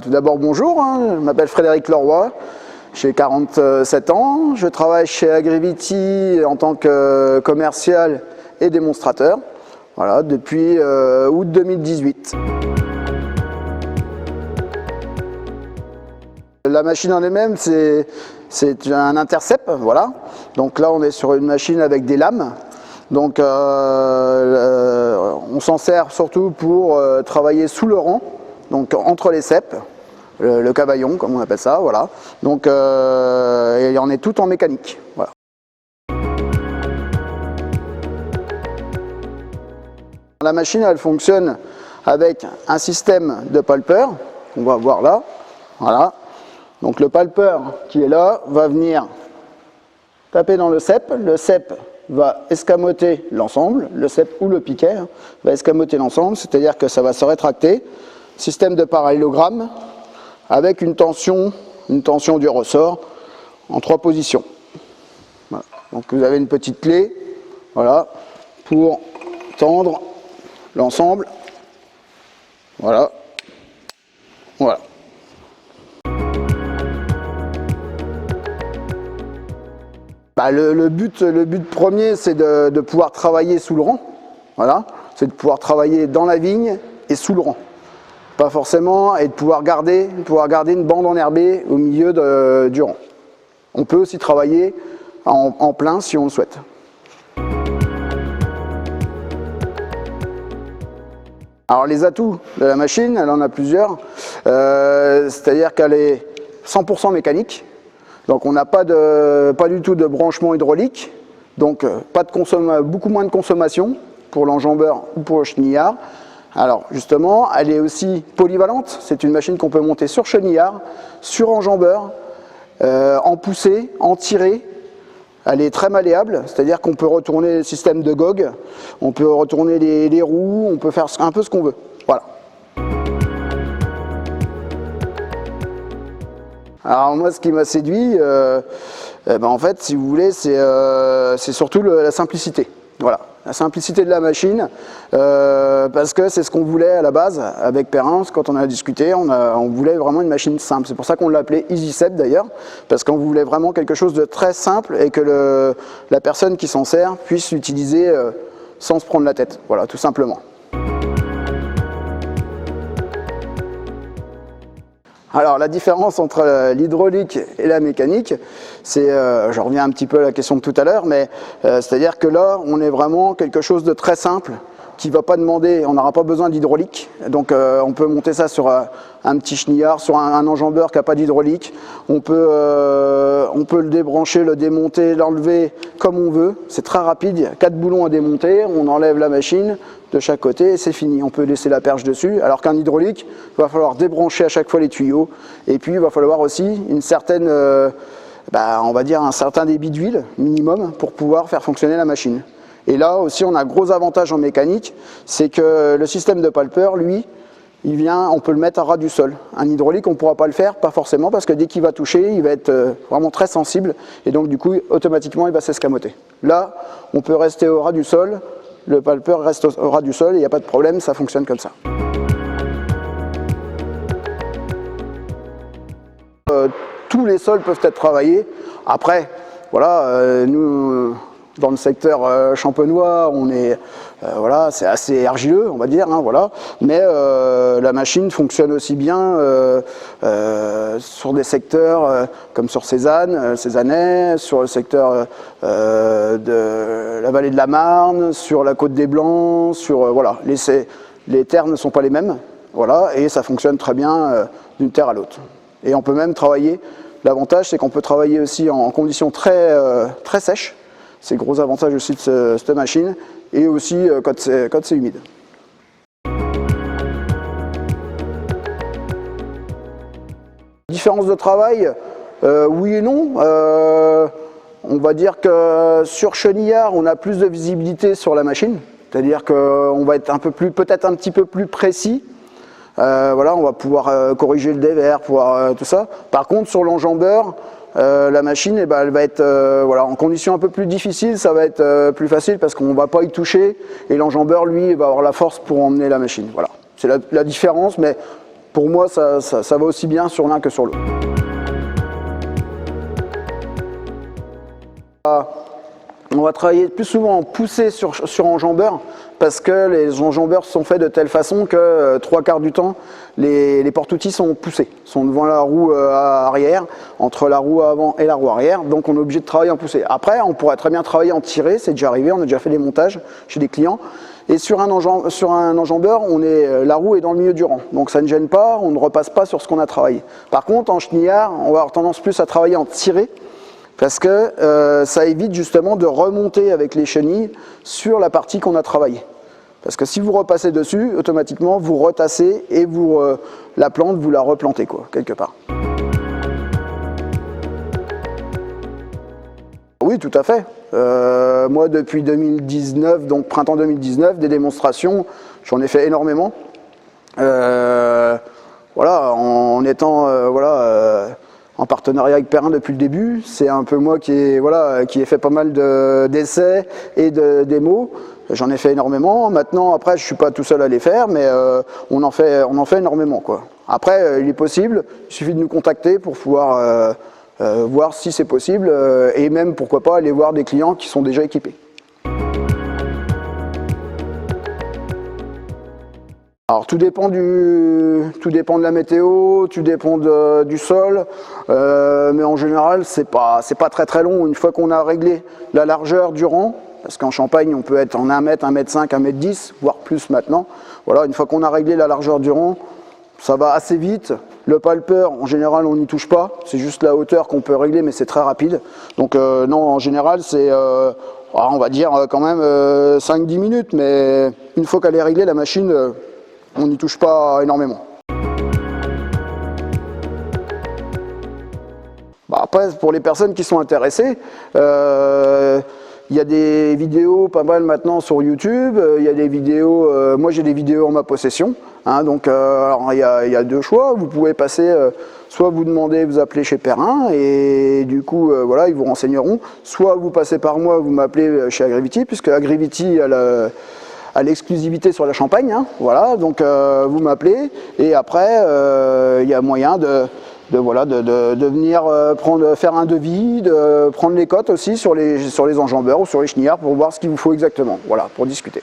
Tout d'abord, bonjour, je m'appelle Frédéric Leroy, j'ai 47 ans, je travaille chez Agrivity en tant que commercial et démonstrateur depuis août 2018. La machine en elle-même, c'est un intercept, voilà. Donc là, on est sur une machine avec des lames. Donc on s'en sert surtout pour travailler sous le rang, donc entre les ceps, le cavaillon comme on appelle ça, voilà. Donc et on est tout en mécanique, voilà. La machine, elle fonctionne avec un système de palper, qu'on va voir là, voilà. Donc le palper qui est là va venir taper dans le cep va escamoter l'ensemble, le cep ou le piquet va escamoter l'ensemble, c'est-à-dire que ça va se rétracter. Système de parallélogramme avec une tension du ressort en 3 positions. Voilà. Donc vous avez une petite clé, voilà, pour tendre l'ensemble. Voilà. Voilà. Le but premier, c'est de pouvoir travailler sous le rang. Voilà. C'est de pouvoir travailler dans la vigne et sous le rang. Pas forcément, et de pouvoir garder une bande enherbée au milieu du rang. On peut aussi travailler en plein si on le souhaite. Alors les atouts de la machine, elle en a plusieurs. C'est-à-dire qu'elle est 100% mécanique. Donc on n'a pas du tout de branchement hydraulique, donc beaucoup moins de consommation pour l'enjambeur ou pour le chenillard. Alors justement, elle est aussi polyvalente, c'est une machine qu'on peut monter sur chenillard, sur enjambeur, en poussée, en tirée. Elle est très malléable, c'est-à-dire qu'on peut retourner le système de GOG, on peut retourner les roues, on peut faire un peu ce qu'on veut. Voilà. Alors moi, ce qui m'a séduit, en fait, si vous voulez, c'est surtout la simplicité. Voilà, la simplicité de la machine, parce que c'est ce qu'on voulait à la base avec Perrin. Quand on a discuté, on voulait vraiment une machine simple. C'est pour ça qu'on l'a appelée EasyCep d'ailleurs, parce qu'on voulait vraiment quelque chose de très simple et que la personne qui s'en sert puisse l'utiliser sans se prendre la tête. Voilà, tout simplement. Alors la différence entre l'hydraulique et la mécanique, c'est, je reviens un petit peu à la question de tout à l'heure, mais c'est-à-dire que là, on est vraiment quelque chose de très simple, qui ne va pas demander, on n'aura pas besoin d'hydraulique, donc on peut monter ça sur un petit chenillard, sur un enjambeur qui n'a pas d'hydraulique, on peut le débrancher, le démonter, l'enlever comme on veut, c'est très rapide, il y a 4 boulons à démonter, on enlève la machine de chaque côté et c'est fini, on peut laisser la perche dessus, alors qu'un hydraulique, il va falloir débrancher à chaque fois les tuyaux, et puis il va falloir aussi une certaine, on va dire un certain débit d'huile minimum pour pouvoir faire fonctionner la machine. Et là aussi on a un gros avantage en mécanique, c'est que le système de palper, lui, on peut le mettre à ras du sol. Un hydraulique, on ne pourra pas le faire, pas forcément, parce que dès qu'il va toucher, il va être vraiment très sensible, et donc du coup, automatiquement, il va s'escamoter. Là, on peut rester au ras du sol, le palper reste au ras du sol, et il n'y a pas de problème, ça fonctionne comme ça. Tous les sols peuvent être travaillés. Après, voilà, nous... Dans le secteur champenois, c'est assez argileux, on va dire, voilà. Mais la machine fonctionne aussi bien sur des secteurs comme sur Cézanne, sur le secteur de la vallée de la Marne, sur la côte des Blancs, voilà. Les terres ne sont pas les mêmes, voilà, et ça fonctionne très bien d'une terre à l'autre. Et on peut même travailler. L'avantage, c'est qu'on peut travailler aussi en conditions très sèches. C'est le gros avantage aussi de cette machine, et aussi quand c'est humide. Différence de travail, oui et non. On va dire que sur chenillard, on a plus de visibilité sur la machine, c'est-à-dire qu'on va être peut-être un petit peu plus précis. Voilà, on va pouvoir corriger le dévers, tout ça. Par contre, sur l'enjambeur, la machine, elle va être en conditions un peu plus difficiles, ça va être plus facile parce qu'on ne va pas y toucher, et l'enjambeur, lui, va avoir la force pour emmener la machine. Voilà. C'est la différence, mais pour moi, ça va aussi bien sur l'un que sur l'autre. On va travailler plus souvent en poussée sur enjambeur parce que les enjambeurs sont faits de telle façon que 3/4 du temps, les porte-outils sont poussés, sont devant la roue arrière, entre la roue avant et la roue arrière, donc on est obligé de travailler en poussée. Après, on pourrait très bien travailler en tiré, c'est déjà arrivé, on a déjà fait des montages chez des clients. Et sur un enjambeur, la roue est dans le milieu du rang, donc ça ne gêne pas, on ne repasse pas sur ce qu'on a travaillé. Par contre, en chenillard, on va avoir tendance plus à travailler en tiré, parce que ça évite justement de remonter avec les chenilles sur la partie qu'on a travaillée. Parce que si vous repassez dessus, automatiquement vous retassez et la plante, vous la replantez quoi, quelque part. Oui, tout à fait. Moi, depuis 2019, donc printemps 2019, des démonstrations, j'en ai fait énormément. Voilà, en étant en partenariat avec Perrin depuis le début, c'est un peu moi qui ai fait pas mal d'essais et de démos. J'en ai fait énormément. Maintenant, après, je suis pas tout seul à les faire, mais on en fait énormément, quoi. Après, il est possible, il suffit de nous contacter pour pouvoir voir si c'est possible et même, pourquoi pas, aller voir des clients qui sont déjà équipés. Alors tout dépend de la météo, tout dépend du sol, mais en général c'est pas très long. Une fois qu'on a réglé la largeur du rang, parce qu'en Champagne on peut être en 1 mètre, 1 mètre 5, 1 mètre 10, voire plus maintenant. Voilà, une fois qu'on a réglé la largeur du rang, ça va assez vite. Le palpeur, en général on n'y touche pas, c'est juste la hauteur qu'on peut régler, mais c'est très rapide. Donc non, en général c'est on va dire quand même 5-10 minutes, mais une fois qu'elle est réglée, la machine, on n'y touche pas énormément. Après, pour les personnes qui sont intéressées, il y a des vidéos pas mal maintenant sur YouTube. Il y a des vidéos, moi j'ai des vidéos en ma possession. Donc alors, il y a 2 choix. Vous pouvez passer, soit vous demandez, vous appelez chez Perrin et du coup voilà, ils vous renseigneront. Soit vous passez par moi, vous m'appelez chez Agrivity, puisque Agrivity a l'exclusivité sur la Champagne, voilà, donc vous m'appelez et après il y a moyen de venir faire un devis, de prendre les cotes aussi sur les enjambeurs ou sur les chenillards pour voir ce qu'il vous faut exactement, voilà, pour discuter.